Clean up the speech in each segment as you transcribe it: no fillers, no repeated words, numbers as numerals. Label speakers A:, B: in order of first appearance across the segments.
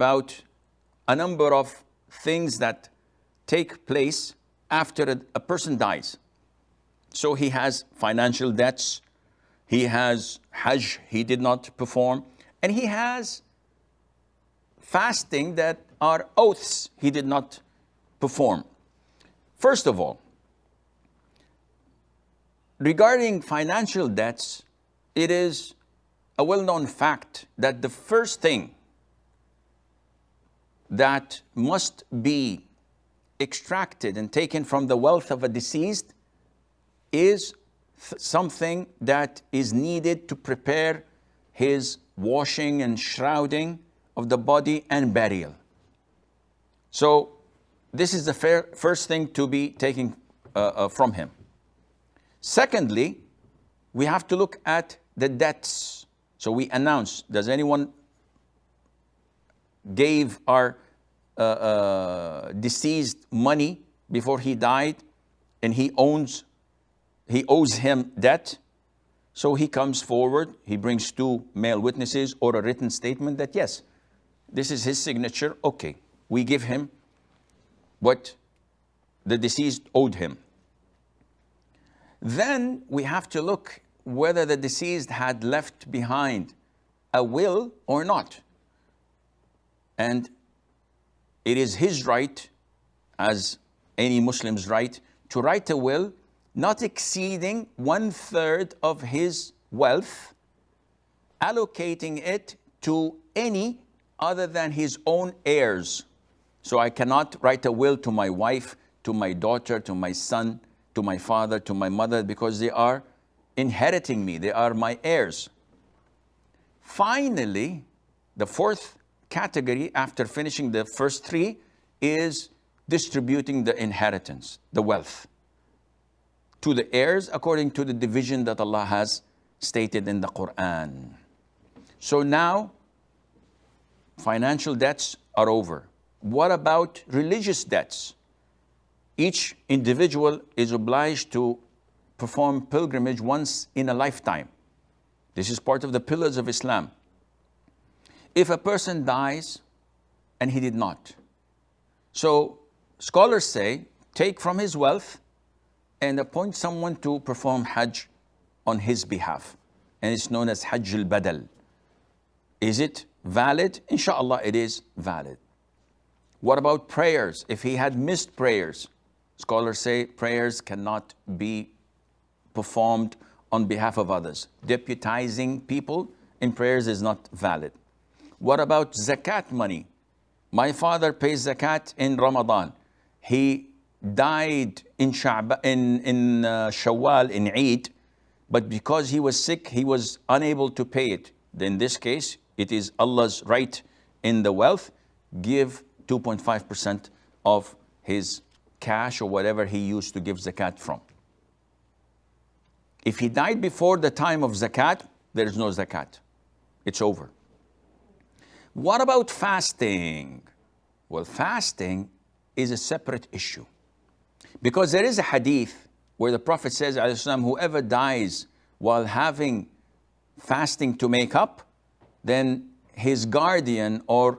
A: about a number of things that take place after a person dies. So he has financial debts, he has Hajj he did not perform, and he has fasting that are oaths he did not perform. First of all, regarding financial debts, it is a well-known fact that the first thing that must be extracted and taken from the wealth of a deceased is something that is needed to prepare his washing and shrouding of the body and burial. So this is the first thing to be taken from him. Secondly, we have to look at the debts. So we announce, does anyone gave our deceased money before he died and he owes him debt? So he comes forward, he brings 2 male witnesses or a written statement that yes, this is his signature, okay. We give him what the deceased owed him. Then we have to look whether the deceased had left behind a will or not. And it is his right, as any Muslim's right, to write a will not exceeding 1/3 of his wealth, allocating it to any other than his own heirs. So I cannot write a will to my wife, to my daughter, to my son, to my father, to my mother, because they are inheriting me, they are my heirs. Finally, the 4th category after finishing the first 3 is distributing the inheritance, the wealth, to the heirs according to the division that Allah has stated in the Quran. So now, financial debts are over. What about religious debts? Each individual is obliged to perform pilgrimage once in a lifetime. This is part of the pillars of Islam. If a person dies and he did not, so scholars say, take from his wealth and appoint someone to perform Hajj on his behalf. And it's known as Hajj al-Badal. Is it valid? Inshallah, it is valid. What about prayers? If he had missed prayers, scholars say prayers cannot be performed on behalf of others. Deputizing people in prayers is not valid. What about zakat money? My father pays zakat in Ramadan. He died in Shawwal, in Eid, but because he was sick, he was unable to pay it. In this case, it is Allah's right in the wealth. Give 2.5% of his cash or whatever he used to give zakat from. If he died before the time of zakat, there is no zakat. It's over. What about fasting? Well, fasting is a separate issue. Because there is a hadith where the Prophet says, whoever dies while having fasting to make up, then his guardian or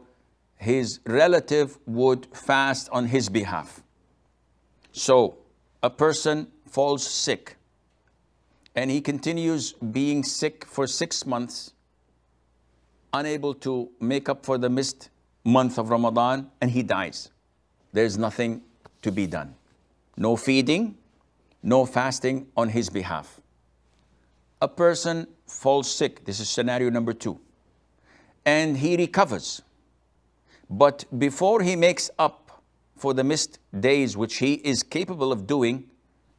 A: his relative would fast on his behalf. So a person falls sick and he continues being sick for 6 months, unable to make up for the missed month of Ramadan, and he dies. There's nothing to be done. No feeding, no fasting on his behalf. A person falls sick, this is scenario number 2, and he recovers. But before he makes up for the missed days, which he is capable of doing,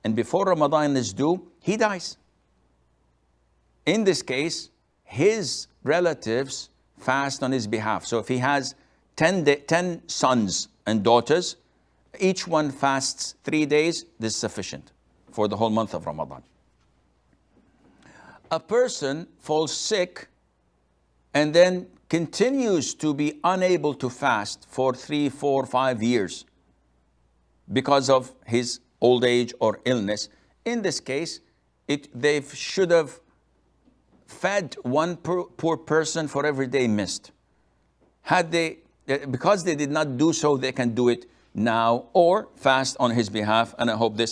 A: and before Ramadan is due, he dies. In this case, his relatives fast on his behalf. So if he has 10 sons and daughters, each one fasts 3 days, this is sufficient for the whole month of Ramadan. A person falls sick and then continues to be unable to fast for 3, 4, 5 years because of his old age or illness. In this case, they should have fed one poor person for every day missed. Had they because they did not do so, they can do it now or fast on his behalf. And I hope this